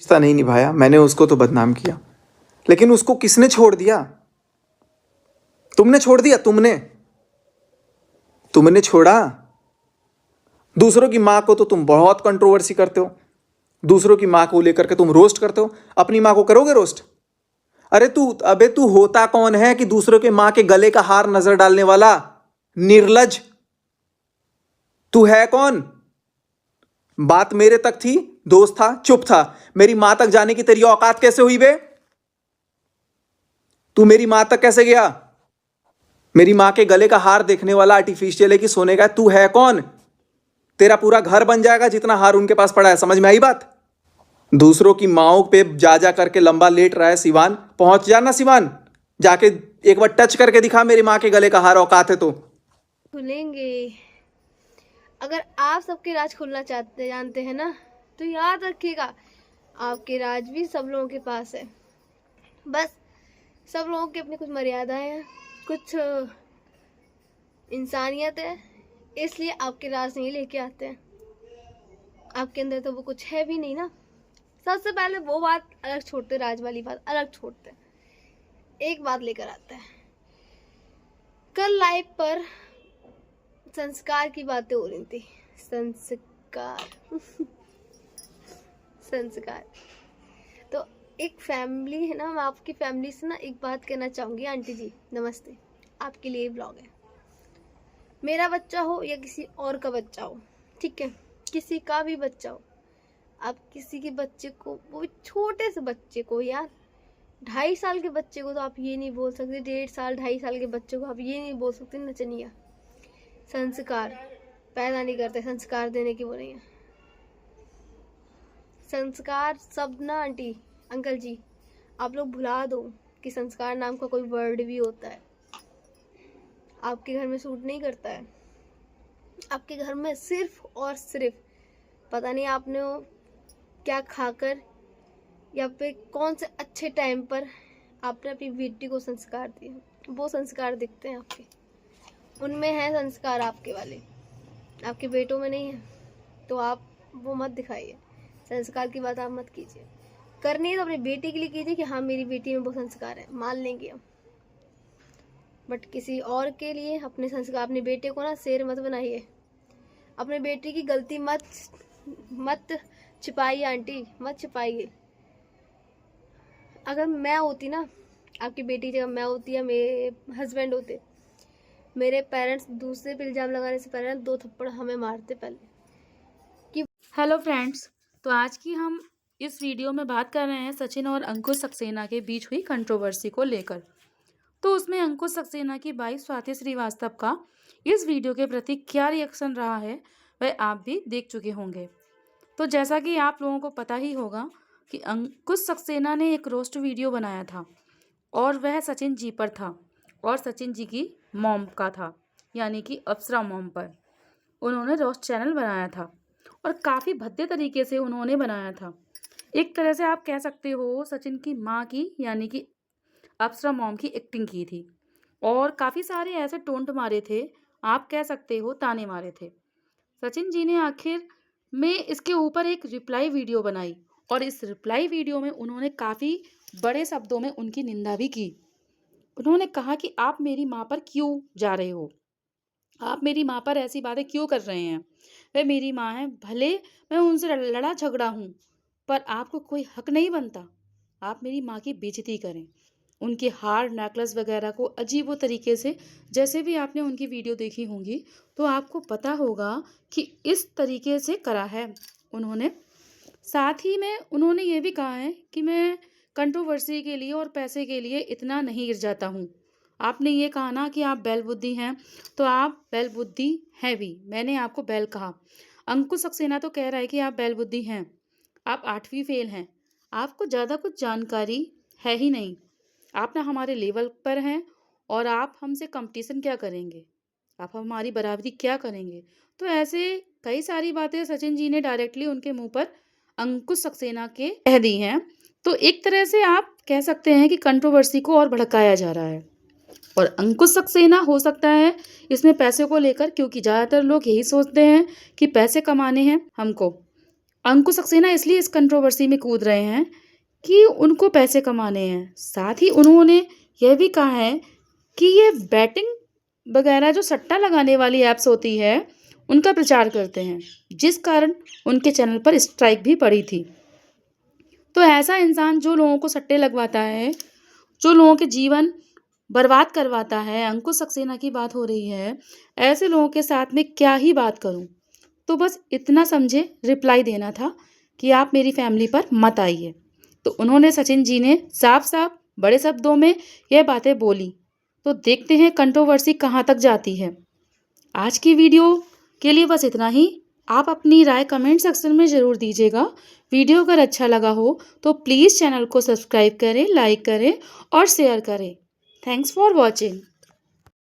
रिश्ता नहीं निभाया, मैंने उसको तो बदनाम किया, लेकिन उसको किसने छोड़ दिया? तुमने छोड़ दिया। तुमने छोड़ा। दूसरों की माँ को तो तुम बहुत कंट्रोवर्सी करते हो, दूसरों की माँ को लेकर के तुम रोस्ट करते हो, अपनी माँ को करोगे रोस्ट? अरे तू होता कौन है कि दूसरों के माँ के गले का हार नजर डालने वाला? निर्लज तू है कौन? बात मेरे तक थी, दोस्त था, चुप था। मेरी मां तक जाने की तेरी औकात कैसे हुई बे? तू मेरी मां तक कैसे गया? मेरी मां के गले का हार देखने वाला आर्टिफिशियल है कि सोने का? तू है कौन? तेरा पूरा घर बन जाएगा जितना हार उनके पास पड़ा है। समझ में आई बात? दूसरों की माओ पे जा जा करके लंबा लेट रहा है सिवान। पहुंच जाना सिवान, जाके एक बार टच करके दिखा मेरी मां के गले का हार, औकात है तो। खुलेंगे। अगर आप सबके राज खुलना चाहते जानते हैं ना, तो याद रखिएगा, आपके राज भी सब लोगों के पास है। बस सब लोगों की अपनी कुछ मर्यादाएं हैं, कुछ इंसानियत है, इसलिए आपके राज नहीं लेके आते हैं। आपके अंदर तो वो कुछ है भी नहीं ना। सबसे पहले वो बात अलग छोड़ते, राज वाली बात अलग छोड़ते, एक बात लेकर आते हैं। कल लाइव पर संस्कार की बातें हो रही थी। संस्कार संस्कार। तो एक फैमिली है ना, मैं आपकी फैमिली से ना एक बात कहना चाहूँगी। आंटी जी नमस्ते, आपके लिए ब्लॉग है। मेरा बच्चा हो या किसी और का बच्चा हो, ठीक है, किसी का भी बच्चा हो, आप किसी के बच्चे को, वो भी छोटे से बच्चे को यार, 2.5 साल के बच्चे को तो आप ये नहीं बोल सकते, 1.5 साल 2.5 साल के बच्चे को आप ये नहीं बोल सकते नचनिया। संस्कार पैदा नहीं करते, संस्कार देने की वो नहीं है। संस्कार सब ना आंटी अंकल जी, आप लोग भुला दो कि संस्कार नाम का कोई वर्ड भी होता है। आपके घर में सूट नहीं करता है। आपके घर में सिर्फ और सिर्फ पता नहीं आपने वो क्या खाकर या फिर कौन से अच्छे टाइम पर आपने अपनी बेटी को संस्कार दिए, वो संस्कार दिखते हैं आपके, उनमें है संस्कार आपके वाले, आपके बेटों में नहीं है। तो आप वो मत दिखाइए, संस्कार की बात आप मत कीजिए। करनी है तो अपनी बेटी के लिए कीजिए कि हाँ मेरी बेटी में वो संस्कार है, मान लेंगे हम। बट किसी और के लिए अपने संस्कार, अपने बेटे को ना शेर मत बनाइए। अपने बेटी की गलती मत छिपाइए आंटी, मत छिपाइए। अगर मैं होती ना आपकी बेटी जगह, मैं होती या मेरे हस्बैंड होते, मेरे पेरेंट्स दूसरे पे इल्ज़ाम लगाने से पहले 2 थप्पड़ हमें मारते पहले कि। हेलो फ्रेंड्स, तो आज की हम इस वीडियो में बात कर रहे हैं सचिन और अंकुश सक्सेना के बीच हुई कंट्रोवर्सी को लेकर। तो उसमें अंकुश सक्सेना की वाइफ स्वाति श्रीवास्तव का इस वीडियो के प्रति क्या रिएक्शन रहा है वह आप भी देख चुके होंगे। तो जैसा कि आप लोगों को पता ही होगा कि अंकुश सक्सेना ने एक रोस्ट वीडियो बनाया था और वह सचिन जी पर था और सचिन जी की मॉम का था, यानी कि अप्सरा मॉम पर उन्होंने रोस्ट चैनल बनाया था और काफ़ी भद्दे तरीके से उन्होंने बनाया था। एक तरह से आप कह सकते हो सचिन की माँ की, यानी कि अप्सरा मॉम की एक्टिंग की थी और काफ़ी सारे ऐसे टोंट मारे थे, आप कह सकते हो ताने मारे थे। सचिन जी ने आखिर में इसके ऊपर एक रिप्लाई वीडियो बनाई और इस रिप्लाई वीडियो में उन्होंने काफ़ी बड़े शब्दों में उनकी निंदा भी की। उन्होंने कहा कि आप मेरी माँ पर क्यों जा रहे हो, आप मेरी माँ पर ऐसी बातें क्यों कर रहे हैं, वह मेरी माँ है, भले मैं उनसे लड़ा झगड़ा हूँ पर आपको कोई हक नहीं बनता आप मेरी माँ की बेइज्जती करें, उनके हार नेकलेस वगैरह को अजीब व तरीके से, जैसे भी आपने उनकी वीडियो देखी होंगी तो आपको पता होगा कि इस तरीके से करा है उन्होंने। साथ ही में उन्होंने ये भी कहा है कि मैं कंट्रोवर्सी के लिए और पैसे के लिए इतना नहीं गिर जाता हूँ। आपने ये कहा ना कि आप बैल बुद्धि हैं, तो आप बैल बुद्धि हैं भी, मैंने आपको बैल कहा। अंकुश सक्सेना तो कह रहा है कि आप बैल बुद्धि हैं, आप 8वीं फेल हैं, आपको ज़्यादा कुछ जानकारी है ही नहीं, आप ना हमारे लेवल पर हैं और आप हमसे कंपटीशन क्या करेंगे, आप हमारी बराबरी क्या करेंगे। तो ऐसे कई सारी बातें सचिन जी ने डायरेक्टली उनके मुंह पर अंकुश सक्सेना के कह दी हैं। तो एक तरह से आप कह सकते हैं कि कंट्रोवर्सी को और भड़काया जा रहा है और अंकुश सक्सेना हो सकता है इसमें पैसे को लेकर, क्योंकि ज़्यादातर लोग यही सोचते हैं कि पैसे कमाने हैं हमको, अंकुश सक्सेना इसलिए इस कंट्रोवर्सी में कूद रहे हैं कि उनको पैसे कमाने हैं। साथ ही उन्होंने यह भी कहा है कि ये बैटिंग वगैरह जो सट्टा लगाने वाली ऐप्स होती है उनका प्रचार करते हैं, जिस कारण उनके चैनल पर स्ट्राइक भी पड़ी थी। तो ऐसा इंसान जो लोगों को सट्टे लगवाता है, जो लोगों के जीवन बर्बाद करवाता है, अंकुश सक्सेना की बात हो रही है, ऐसे लोगों के साथ में क्या ही बात करूं। तो बस इतना समझे रिप्लाई देना था कि आप मेरी फैमिली पर मत आइए। तो उन्होंने सचिन जी ने साफ साफ बड़े शब्दों में यह बातें बोली। तो देखते हैं कंट्रोवर्सी कहाँ तक जाती है। आज की वीडियो के लिए बस इतना ही। आप अपनी राय कमेंट सेक्शन में ज़रूर दीजिएगा। वीडियो अगर अच्छा लगा हो तो प्लीज़ चैनल को सब्सक्राइब करें, लाइक करें और शेयर करें। Thanks for watching.